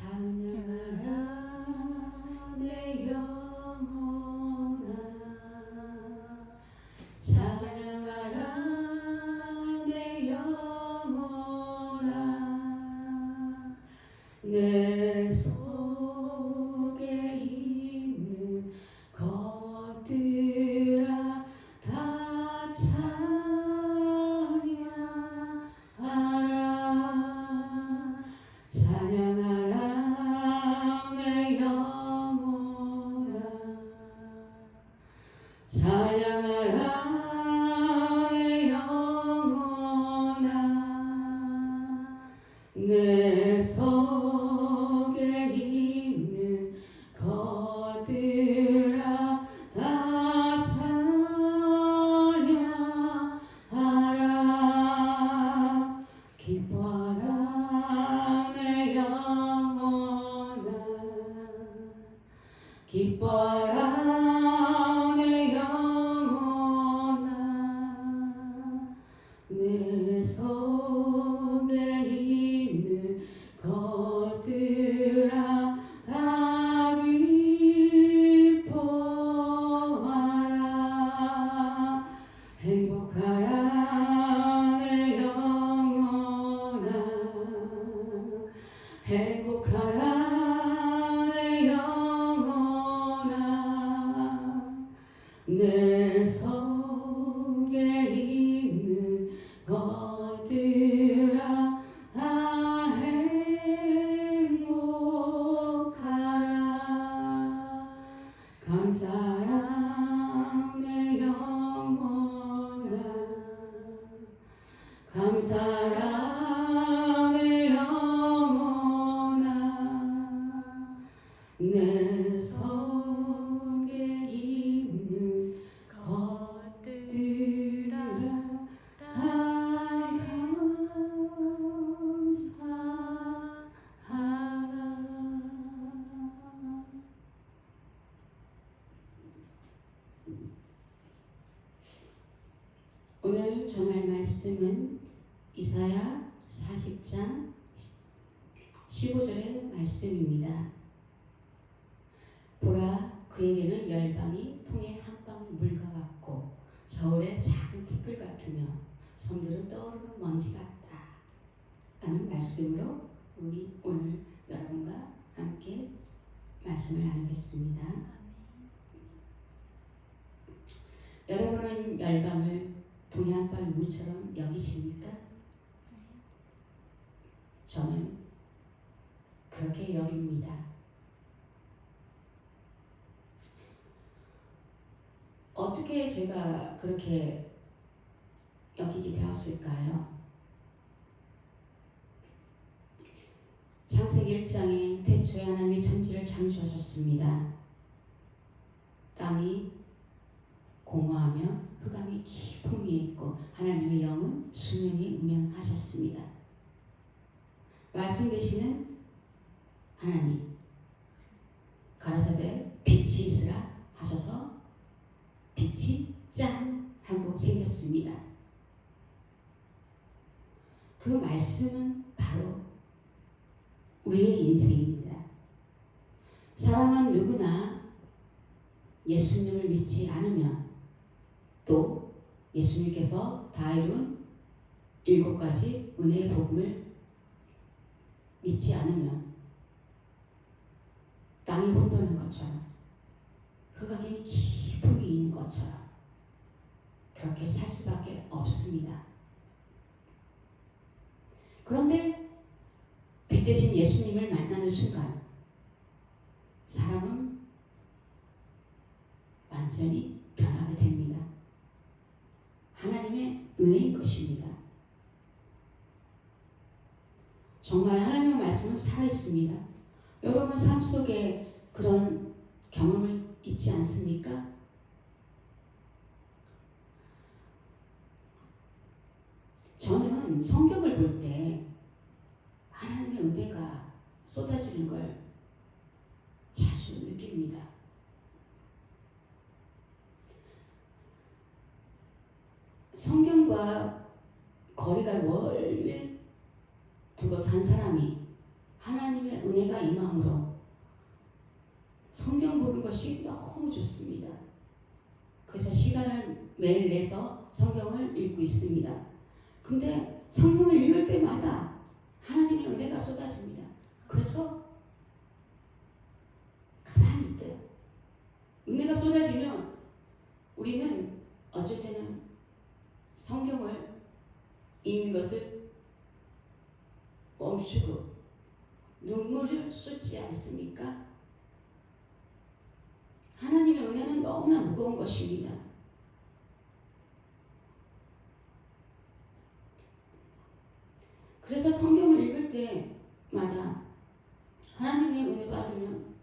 찬양하라 내 영혼아, 찬양하라 내 영혼아, 내 속에 있는 것들아 다 찬양하라. 찬양하라 내 영혼아, 찬양하라 내 영혼아, 내 속에 있는 것들아 다 찬양하라. 기뻐하라 내 영혼아, 기뻐하라 내 영혼아, 내 속에 있는 것들아 다 기뻐하라. 행복하라 내 영혼아, 행복하라 내 영혼아, 내 속에 있는 것들아 다 행복하라. 감사하라 내 영혼아, 감사하라 내 영혼아, 내 속에 있는 것들아 다 감사하라. 오늘 전할 말씀은 이사야 40장 15절의 말씀입니다. 보라, 그에게는 열방이 통에 한 방 물과 같고 저울의 작은 티끌 같으며 섬들은 떠오르는 먼지 같다 라는 말씀으로 우리 오늘 여러분과 함께 말씀을 나누겠습니다. 여러분은 열방을 동해 한 방 물처럼 여기십니까? 저는 그렇게 여깁니다. 어떻게 제가 그렇게 여기게 되었을까요? 창세기 1장에 태초에 하나님이 천지를 창조하셨습니다. 땅이 공허하며 흑암이 깊은 위에 있고 하나님의 영은 수면 위에 운행하셨습니다. 말씀 되시는 하나님, 가라사대 빛이 있으라 하셔서 빛이 짠 하고 생겼습니다. 그 말씀은 바로 우리의 인생입니다. 사람은 누구나 예수님을 믿지 않으면, 또 예수님께서 다 이룬 7가지 은혜의 복음을 믿지 않으면 땅이 혼돈한 것처럼, 흑암이 깊은 위에 있는 것처럼 그렇게 살 수밖에 없습니다. 그런데 빛 대신 예수님을 만나는 순간 사람은 완전히 변하게 됩니다. 하나님의 은혜인 것입니다. 정말 하나님의 말씀은 살아있습니다. 여러분 삶 속에 그런 경험을 있지 않습니까? 저는 성경을 볼 때 하나님의 은혜가 쏟아지는 걸 자주 느낍니다. 성경과 거리가 멀리 두고 산 사람이 하나님의 은혜가 임함으로 성경 보는 것이 너무 좋습니다. 그래서 시간을 매일 내서 성경을 읽고 있습니다. 근데 성경을 읽을 때마다 하나님의 은혜가 쏟아집니다. 그래서 가만히 있대요. 은혜가 쏟아지면 우리는 어쩔 때는 성경을 읽는 것을 멈추고 눈물을 쏟지 않습니까? 하나님의 은혜는 너무나 무거운 것입니다. 그래서 성경을 읽을 때마다 하나님의 은혜 받으면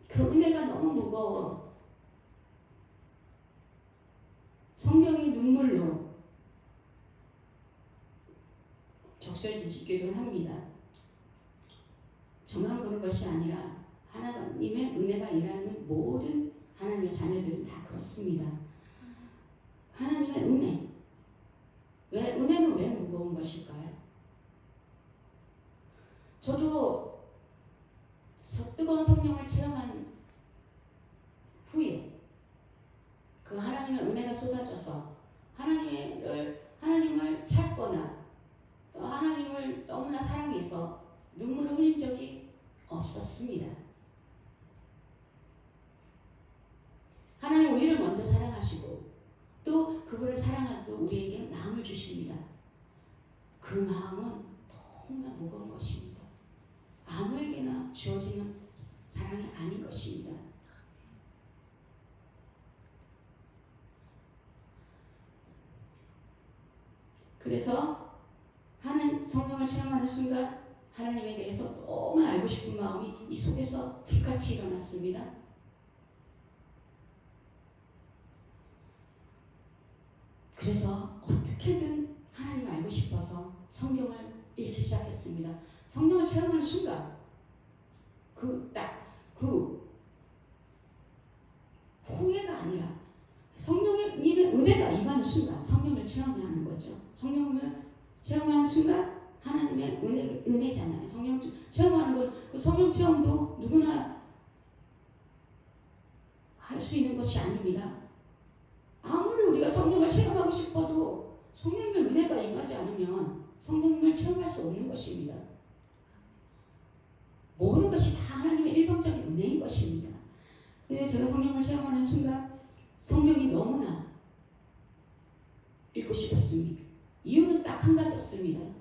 그 은혜가 너무 무거워 성경의 눈물로 적셔지기도 합니다. 저만 그런 것이 아니라 하나님의 은혜가 일하는 모든 하나님의 자녀들은 다 그렇습니다. 하나님의 은혜. 은혜는 왜 무거운 것일까요? 저도 뜨거운 성령을 체험한 후에 그 하나님의 은혜가 쏟아져서 하나님을 찾거나 또 하나님을 너무나 사랑해서 눈물을 흘린 적이 없었습니다. 하나님 우리를 먼저 사랑하시고 또 그분을 사랑하도 우리에게 마음을 주십니다. 그 마음은 너무나 무거운 것입니다. 아무에게나 주어지는 사랑이 아닌 것입니다. 그래서 성령을 체험하는 순간 하나님에 대해서 너무 알고 싶은 마음이 이 속에서 불같이 일어났습니다. 그래서 어떻게든 하나님을 알고 싶어서 성경을 읽기 시작했습니다. 성령을 체험하는 순간 그 후회가 아니라 성령님의 은혜가 임하는 순간 성령을 체험하는 거죠. 성령을 체험하는 순간 하나님의 은혜잖아요. 성령 체험하는 것, 그 성령 체험도 누구나 할 수 있는 것이 아닙니다. 아무리 우리가 성령을 체험하고 싶어도 성령의 은혜가 임하지 않으면 성령을 체험할 수 없는 것입니다. 모든 것이 다 하나님의 일방적인 은혜인 것입니다. 근데 제가 성령을 체험하는 순간 성경이 너무나 읽고 싶었습니다. 이유는 딱 한 가지였습니다.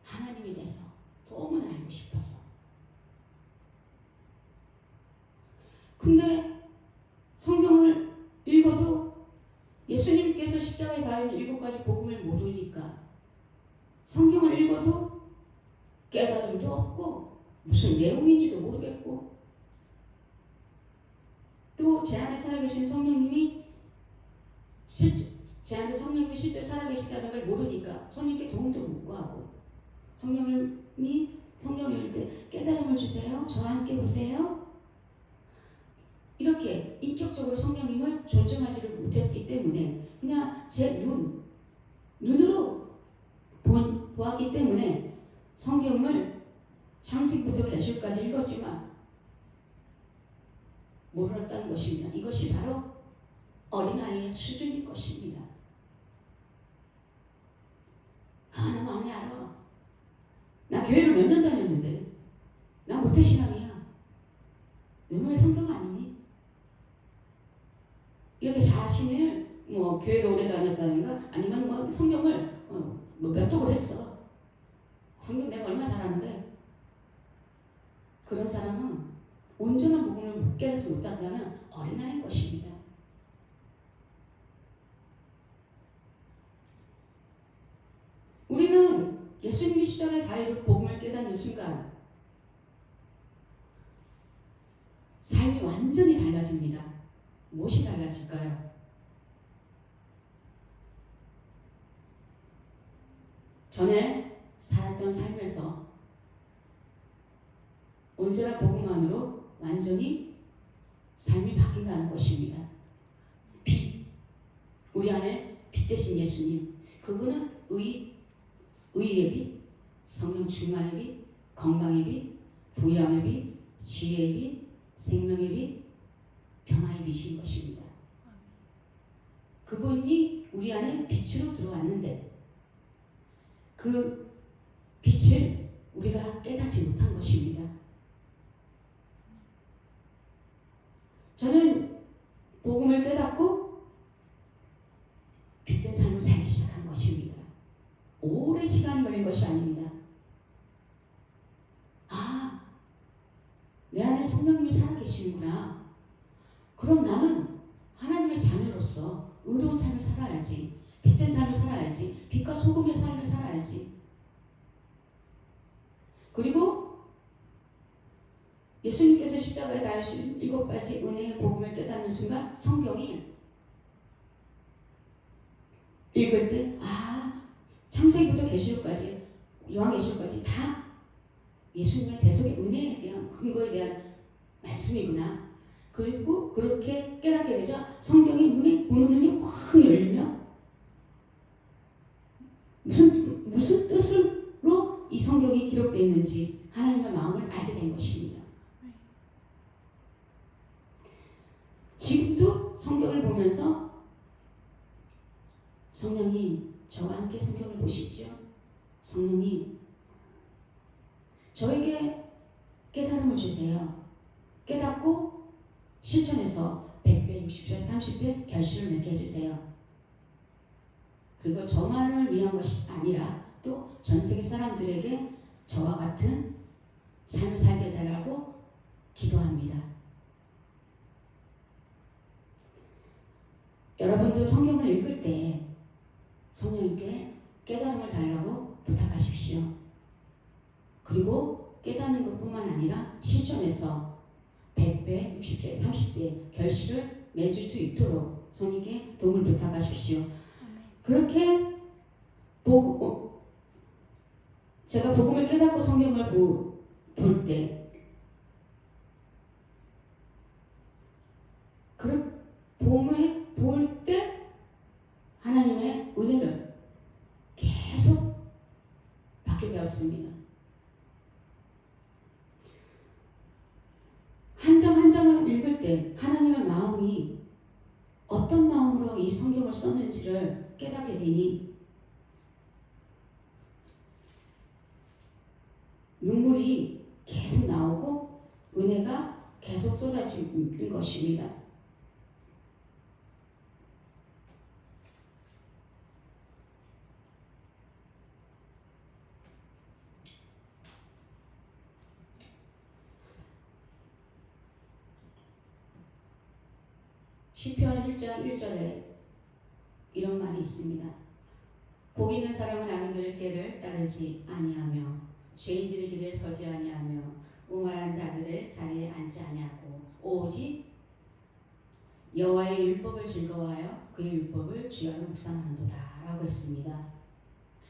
하나님에 대해서 너무나 알고 싶어서. 근데 성경을 읽어도 예수님께서 십자가에 달린 7가지 복음을 모르니까 성경을 읽어도 깨달음도 없고 무슨 내용인지도 모르겠고 또 제 안에 살아계신 성령님이 제 안에 성령님이 실제로 살아계시다는 걸 모르니까 성령님께 도움도 못 구하고 성령님이 성경을 읽을 때 깨달음을 주세요. 저와 함께 보세요. 이렇게 인격적으로 성령님을 존중하지를 못했기 때문에 그냥 제 눈으로 보았기 때문에 성경을 창세기부터 계시록까지 읽었지만 몰랐다는 것입니다. 이것이 바로 어린아이의 수준일 것입니다. 나 많이 알아. 나 교회를 몇 년 다녔는데 나 모태신앙이야. 너는 왜 성경 아니니? 이렇게 자신을 교회를 오래 다녔다든가 아니면 성경을 몇 독을 했어. 성경 내가 얼마나 잘하는데 그런 사람은 온전한 복음을 못 깨닫지 못한다면 어린아이인 것입니다. 우리는 예수님이 십자가에 달린 복음을 깨닫는 순간 삶이 완전히 달라집니다. 무엇이 달라질까요? 전에 살았던 삶에서 온전한 복음만으로 완전히 삶이 바뀐다는 것입니다. 우리 안에 빛 대신 예수님, 그분은 의의 빛, 성령 충만의 빛, 건강의 빛, 부유함의 빛, 지혜의 빛, 생명의 빛, 평화의 빛인 것입니다. 그분이 우리 안에 빛으로 들어왔는데 그 빛을 우리가 깨닫지 못한 것입니다. 저는 복음을 깨닫고 빛된 삶을 살기 시작한 것입니다. 오랜 시간이 걸린 것이 아닙니다. 아, 내 안에 성령님이 살아계시는구나. 그럼 나는 하나님의 자녀로서 의로운 삶을 살아야지. 빛된 삶을 살아야지. 빛과 소금의 삶을 살아야지. 그리고 예수님께서 십자가에 달리신 7가지 은혜의 복음을 깨닫는 순간 성경이 읽을 때 창세기부터 계시록까지 요한계시록까지 다 예수님의 대속의 은혜에 대한 근거에 대한 말씀이구나. 그리고 그렇게 깨닫게 되자 성경이 보는 눈이 확 열리며 무슨 뜻으로 이 성경이 기록되어 있는지 하나님의 마음을 알게 된 것입니다. 지금도 성경을 보면서 성령님, 저와 함께 성경을 보시죠. 성령님, 저에게 깨달음을 주세요. 깨닫고 실천해서 100배, 60배, 30배 결실을 맺게 해주세요. 그리고 저만을 위한 것이 아니라 또 전 세계 사람들에게 저와 같은 삶을 살게 해달라고 기도합니다. 여러분도 성경을 읽을 때 성령님께 깨달음을 달라고 부탁하십시오. 그리고 깨닫는 것뿐만 아니라 실천해서 100배, 60배, 30배 결실을 맺을 수 있도록 성령님께 도움을 부탁하십시오. 그렇게 제가 복음을 깨닫고 성경을 볼 때 복음을 볼 때 하나님의 은혜를 계속 받게 되었습니다. 한 장 한 장을 읽을 때 하나님의 마음이 어떤 마음으로 이 성경을 썼는지를 깨닫게 되니 눈물이 계속 나오고 은혜가 계속 쏟아지는 것입니다. 시편 1장 1절에 이런 말이 있습니다. 복 있는 사람은 악인들의 길을 따르지 아니하며 죄인들의 길에 서지 아니하며 오만한 자들의 자리에 앉지 아니하고 오직 여호와의 율법을 즐거워하여 그의 율법을 주야로 묵상하는도다 라고 했습니다.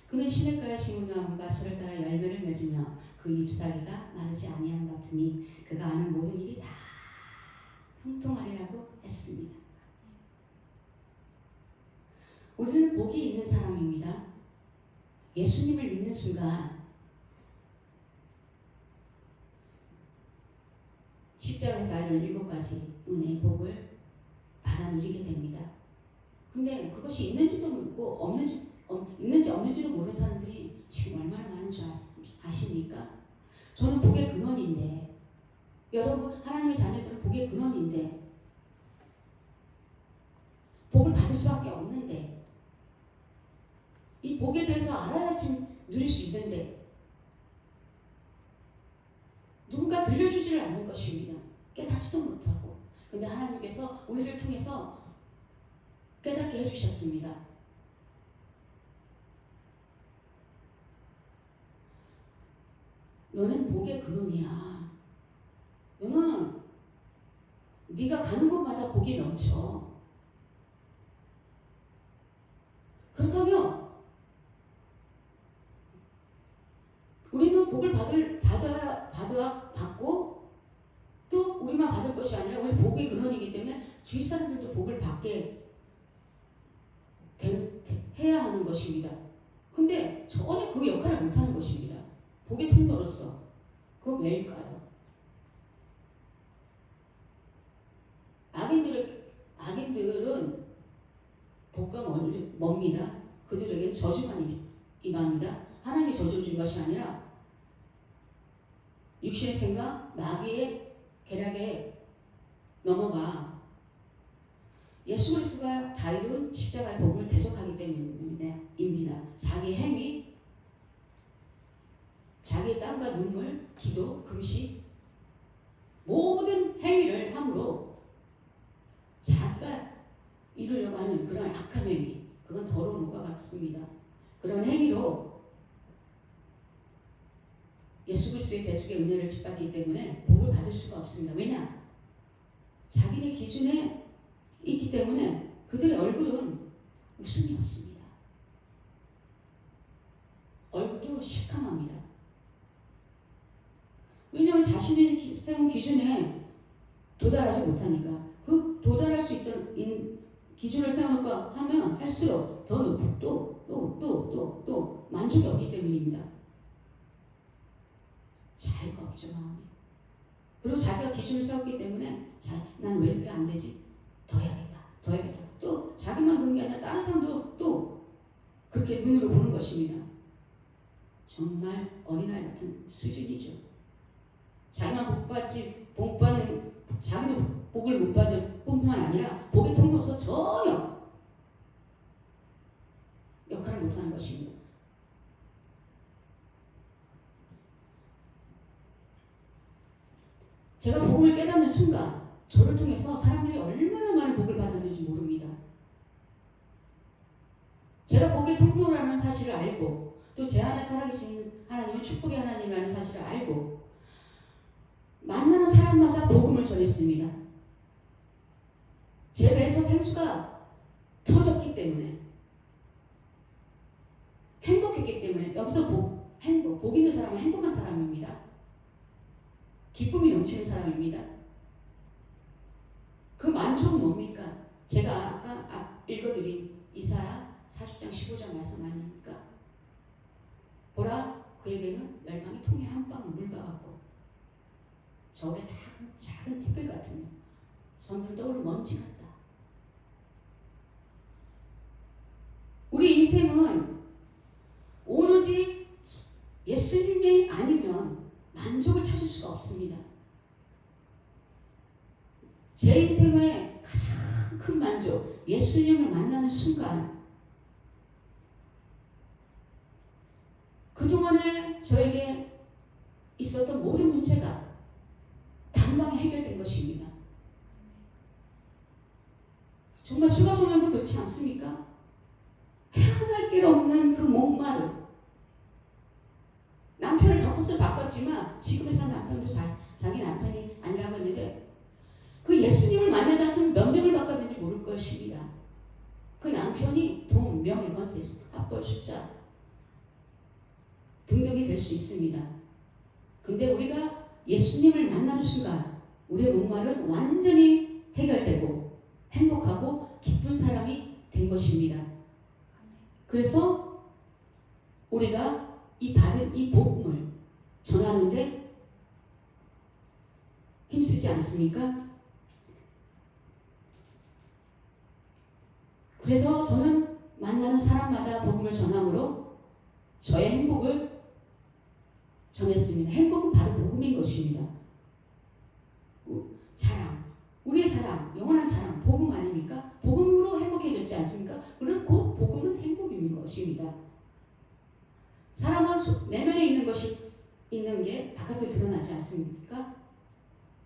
그는 시냇가에 심은 나무가 저를 따라 열매를 맺으며 그 잎사귀가 마르지 아니함 같으니 그가 하는 모든 일이 다 형통하리라고 했습니다. 우리는 복이 있는 사람입니다. 예수님을 믿는 순간 십자가에서 달린 7가지 은혜의 복을 받아 누리게 됩니다. 근데 그것이 있는지도 모르고 있는지 없는지도 모르는 사람들이 지금 얼마나 많은 줄 아십니까? 저는 복의 근원인데, 여러분 하나님의 자녀들은 복의 근원인데 복을 받을 수밖에 없는데 이 복에 대해서 알아야지 누릴 수 있는데 누군가 들려주지를 않는 것입니다. 깨닫지도 못하고. 근데 하나님께서 우리를 통해서 깨닫게 해주셨습니다. 너는 복의 근원이야. 너는 네가 가는 곳마다 복이 넘쳐. 그렇다면 우리는 복을 받고 또 우리만 받을 것이 아니라 우리 복의 근원이기 때문에 주위 사람들도 복을 받게 해야 하는 것입니다. 근데 전혀 그 역할을 못하는 것입니다. 복의 통로로서. 그건 왜일까요? 악인들은 복과 멉니다. 그들에게 저주만 임합니다. 하나님이 저주를 준 것이 아니라 육신의 생각, 마귀의 계략에 넘어가 예수 그리스도가 다 이룬 십자가의 복음을 대적하기 때문입니다. 자기 행위, 자기의 땀과 눈물, 기도, 금식 모든 행위를 함으로 자기가 이루려고 하는 그런 악한 행위, 그건 더러운 것과 같습니다. 그런 행위로 예수 그리스도의 대속의 은혜를 짓밟기 때문에 복을 받을 수가 없습니다. 왜냐? 자기네 기준에 있기 때문에 그들의 얼굴은 웃음이 없습니다. 얼굴도 시커멉니다. 왜냐하면 자신의 세운 기준에 도달하지 못하니까 그 도달할 수 있던 기준을 세워놓고 하면 할수록 더 높고 또 만족이 없기 때문입니다. 자유가 없죠, 마음이. 그리고 자기가 기준을 세웠기 때문에 난 왜 이렇게 안 되지? 더 해야겠다. 또 자기만 그런 게 아니라 다른 사람도 또 그렇게 눈으로 보는 것입니다. 정말 어린아이 같은 수준이죠. 자기만 자기도 복을 못 받을 뿐만 아니라 복의 통로로서 전혀 역할을 못하는 것입니다. 제가 복음을 깨닫는 순간 저를 통해서 사람들이 얼마나 많은 복을 받았는지 모릅니다. 제가 복의 통로라는 사실을 알고 또 제 안에 살아계신 하나님은 축복의 하나님이라는 사실을 알고 만나는 사람마다 복음을 전했습니다. 제 배에서 생수가 터졌기 때문에 행복했기 때문에 여기서 복 있는 사람은 행복한 사람입니다. 기쁨이 넘치는 사람입니다. 그 만족은 뭡니까? 제가 아까 읽어드린 이사야 40장 15절 말씀 아닙니까? 보라, 그에게는 멸망이 통에 한 방 물과 같고 저울에 작은 티끌 같으며 섬들 떠오르는 먼지 같다. 우리 인생은 오로지 예수님이 아니면 만족을 찾을 수가 없습니다. 제 인생의 가장 큰 만족, 예수님을 만나는 순간 그동안에 저에게 있었던 모든 문제가 단방에 해결된 것입니다. 정말 수가성령도 그렇지 않습니까? 헤어날 길 없는 그 목마름. 남편을 5살 바꿨지만 지금에 사는 남편도 자기 남편이 아니라고 했는데 그 예수님을 만나지 않으면 몇 명을 바꿨는지 모를 것입니다. 그 남편이 돈, 명예, 권세, 학벌, 숫자 등등이 될 수 있습니다. 근데 우리가 예수님을 만나는 순간 우리의 목말은 완전히 해결되고 행복하고 기쁜 사람이 된 것입니다. 그래서 우리가 받은 이 복음을 전하는데 힘쓰지 않습니까? 그래서 저는 만나는 사람마다 복음을 전함으로 저의 행복을 전했습니다. 행복은 바로 복음인 것입니다. 자랑, 우리의 자랑, 영원한 자랑, 복음 아닙니까? 복음으로 행복해졌지 않습니까? 그럼 곧 복음은 행복인 것입니다. 사람은 내면에 있는 게 바깥으로 드러나지 않습니까?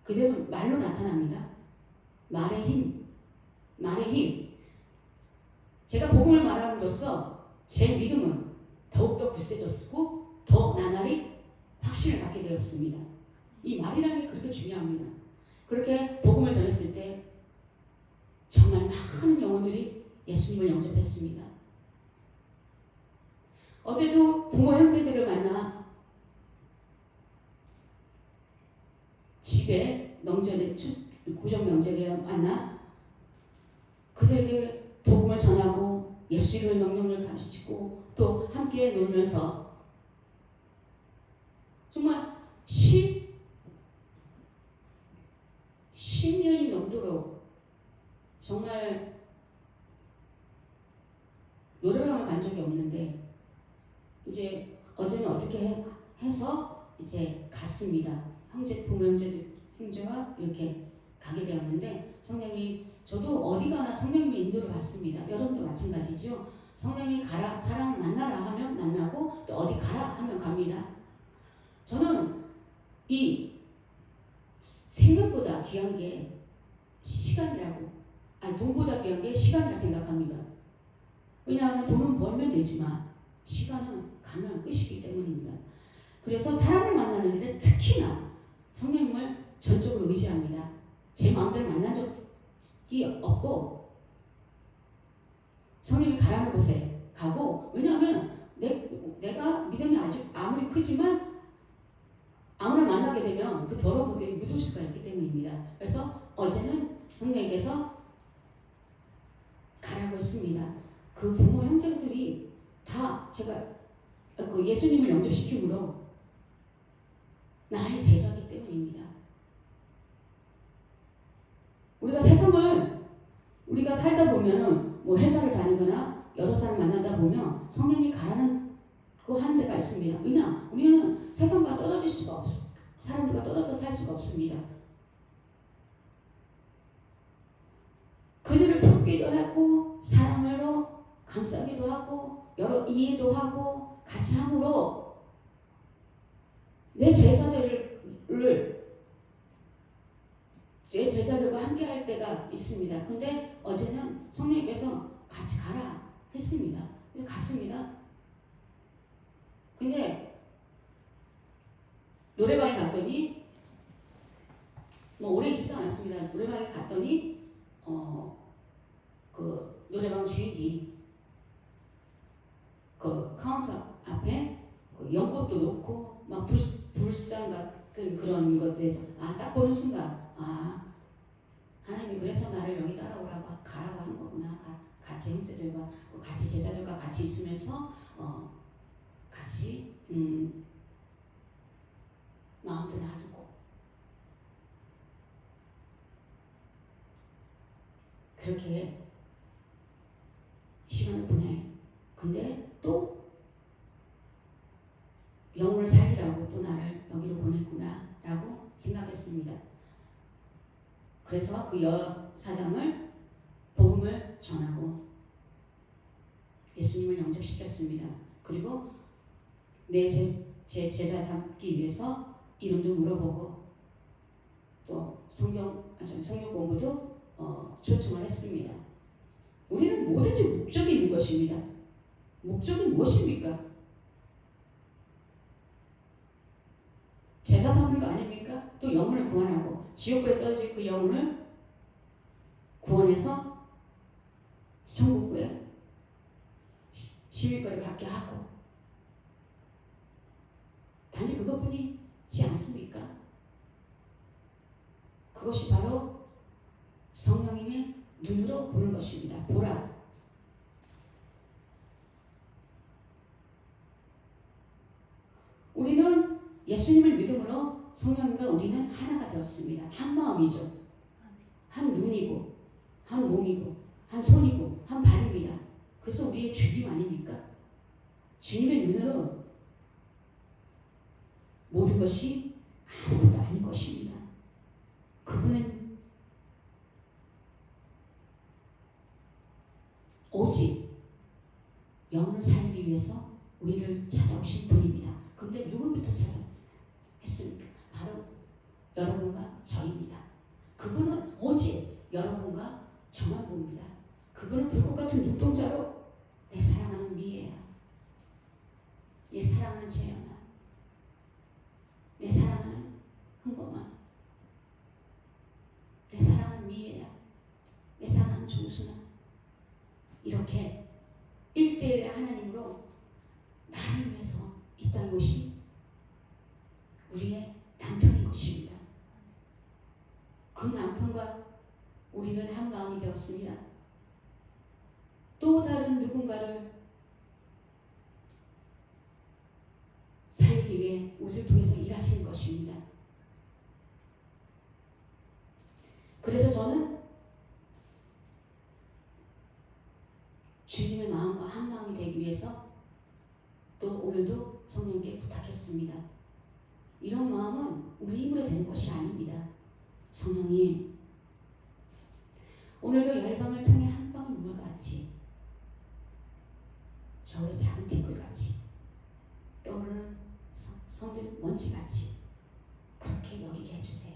그대로 말로 나타납니다. 말의 힘. 제가 복음을 말함으로써 제 믿음은 더욱더 굳세졌고 더 나날이 확신을 갖게 되었습니다. 이 말이라는 게 그렇게 중요합니다. 그렇게 복음을 전했을 때 정말 많은 영혼들이 예수님을 영접했습니다. 어제도 부모 형제들을 만나 집에 구정 명절에 만나 그들에게 복음을 전하고 예수의 명령을 가르치고 또 함께 놀면서 정말 10년이 넘도록 정말 노래방을 간 적이 없는데 이제 어제는 어떻게 해서 이제 갔습니다. 형제와 이렇게 가게 되었는데 성령이 저도 어디 가나 성령님의 인도를 받습니다. 여러분도 마찬가지죠. 성령이 가라 사람 만나라 하면 만나고 또 어디 가라 하면 갑니다. 저는 이 생명보다 귀한 게 시간이라고 돈보다 귀한 게 시간이라 생각합니다. 왜냐하면 돈은 벌면 되지만 시간은 가면 끝이기 때문입니다. 그래서 사람을 만나는 일에 특히나 성령님을 전적으로 의지합니다. 제 마음대로 만난 적이 없고 성령이 가라는 곳에 가고 왜냐하면 내가 믿음이 아직 아무리 크지만 아무나 만나게 되면 그 더러운 것들이 묻을 수가 있기 때문입니다. 그래서 어제는 성령님께서 가라고 했습니다. 그 부모 형제들이 다 제가 그 예수님을 영접시킴으로 나의 제자이기 때문입니다. 우리가 세상을 우리가 살다 보면은 뭐 회사를 다니거나 여러 사람 만나다 보면 성령이 가라는 거 하는 데가 있습니다. 왜냐? 우리는 세상과 떨어질 수가 없어. 사람들과 떨어져 살 수가 없습니다. 그들을 품기도 하고 사랑으로 감싸기도 하고 여러 이해도 하고 같이 함으로 내 제자들과 함께 할 때가 있습니다. 근데 어제는 성령님께서 같이 가라 했습니다. 그래서 갔습니다. 근데 노래방에 갔더니 뭐 오래 있지도 않았습니다. 노래방에 갔더니 그 노래방 주인이 그 카운터 앞에 그 연꽃도 놓고 막 불상 같은 그런 것들에서 딱 보는 순간 하나님이 그래서 나를 여기 따라오라고 가라고 하는 거구나. 같이 형제들과 같이 제자들과 같이 있으면서 같이 마음도 나누고 그렇게 시간을 보내. 근데 또 영혼을 살리라고 또 나를 여기로 보냈구나 라고 생각했습니다. 그래서 그 여사장을 복음을 전하고 예수님을 영접시켰습니다. 그리고 제 제자 삼기 위해서 이름도 물어보고 또 성경 공부도 초청을 했습니다. 우리는 뭐든지 목적이 있는 것입니다. 목적이 무엇입니까? 제사 삼는 거 아닙니까? 또 영혼을 구원하고 지옥불에 떨어질 그 영혼을 구원해서 천국에 시민권을 갖게 하고 단지 그것뿐이지 않습니까? 그것이 바로 성령님의 눈으로 보는 것입니다. 보라. 우리는 예수님을 믿음으로 성령님과 우리는 하나가 되었습니다. 한 마음이죠. 한 눈이고 한 몸이고 한 손이고 한 발입니다. 그래서 우리의 주님 아닙니까? 주님의 눈으로 모든 것이 아무것도 아닌 것입니다. 그분은 오직 영혼을 살리기 위해서 우리를 찾아오신 분입니다. 그런데 누구부터 찾아했습니까? 바로 여러분과 저입니다. 그분은 오직 여러분과 저만 봅니다. 그분은 불꽃 같은 눈동자로 내 사랑하는 미애야, 내 사랑하는 재현아, 내 사랑하는 흥범아, 내 사랑하는 미애야, 내 사랑하는 종순아, 이렇게 1대1의 하나님으로 나를 위해서 이 땅에 오신 우리의 남편인 것입니다. 그 남편과 우리는 한 마음이 되었습니다. 또 다른 다른 누군가를 살리기 위해 우리를 통해서 일하시는 것입니다. 그래서 저는 주님의 마음과 한 마음이 되기 위해서 또 오늘도 성령께 부탁했습니다. 이런 마음은 우리 힘으로 되는 것이 아닙니다. 성령님, 오늘도 열방을 통해 한 방울 물같이 저의 작은 티끌같이 떠오르는 성들 먼지같이 그렇게 여기게 해주세요.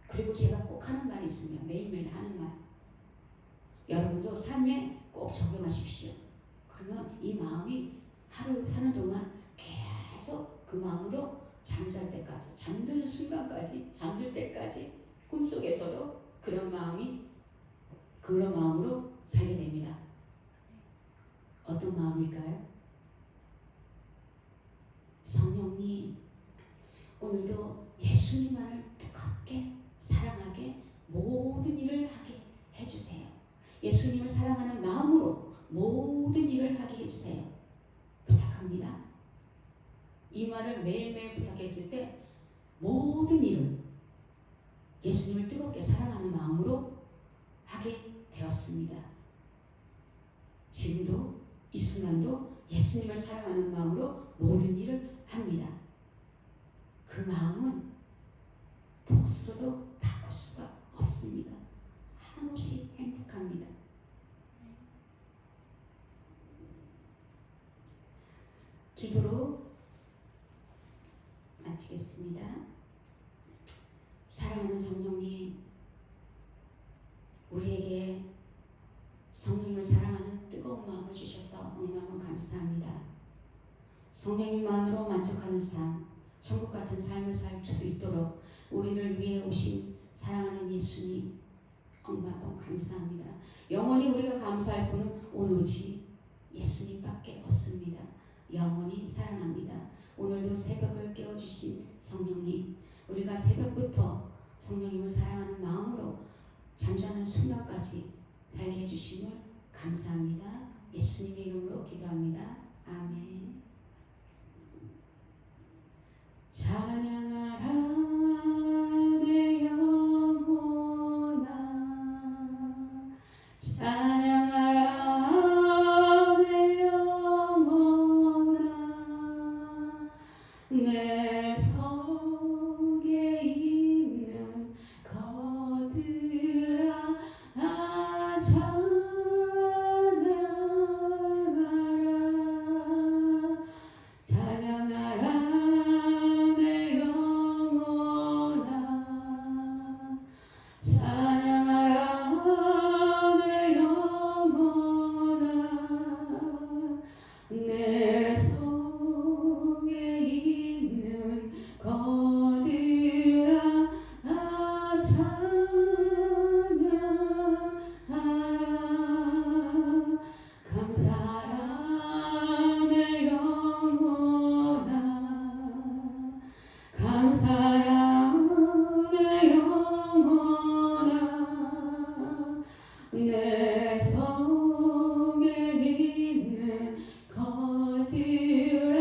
그리고 제가 꼭 하는 말이 있으면 매일매일 하는 말, 여러분도 삶에 꼭 적용하십시오. 그러면 이 마음이 하루 사는 동안 계속 그 마음으로 잠잘 때까지, 잠드는 순간까지, 잠들 때까지 꿈속에서도 그런 마음으로 살게 됩니다. 어떤 마음일까요? 성령님, 오늘도 예수님만을 뜨겁게 사랑하게 모든 일을 하게 해주세요. 예수님을 사랑하는 마음으로 모든 일을 하게 해주세요. 부탁합니다. 이 말을 매일매일 부탁했을 때 모든 일을 예수님을 뜨겁게 사랑하는 마음으로 하게 되었습니다. 지금도 이 순간도 예수님을 사랑하는 마음으로 모든 일을 합니다. 그 마음은 무엇으로도 바꿀 수가 없습니다. 한없이 행복합니다. 기도로 마치겠습니다. 사랑하는 성령님, 우리에게 성령님을 사랑하는 뜨거운 마음을 주셔서 너무너무 감사합니다. 성령님만으로 만족하는 삶, 천국 같은 삶을 살 수 있도록 우리를 위해 오신 사랑하는 예수님, 너무너무 감사합니다. 영원히 우리가 감사할 분은 오로지 예수님밖에 없습니다. 영원히 사랑합니다. 오늘도 새벽을 깨워주신 성령님, 우리가 새벽부터 성령님을 사랑하는 마음으로 잠자는 순간까지 살게 해주심을 감사합니다. 예수님의 이름으로 기도합니다. 아멘. 찬양하라 내 영혼아, 찬양하라 내 영혼아, 내 속에 있는 것들아 찬양하라 내 영혼아, 찬양하라 내 영혼아, 내 속에 있는 것들아 찬양하라. 감사라 내 영혼아, 감사라 내 영혼아, 내 속에 있는 것들아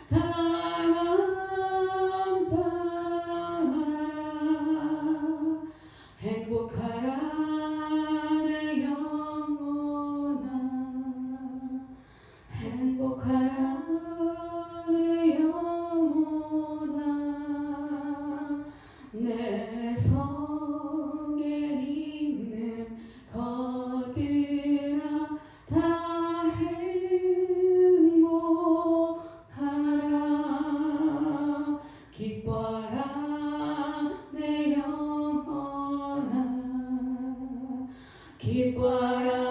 다 감사하라. 행복하라 내 영혼아, 행복하라 내 영혼아, 내 속에 있는 것들아 다 행복하라. 기뻐하라 내 영혼아, 기뻐하라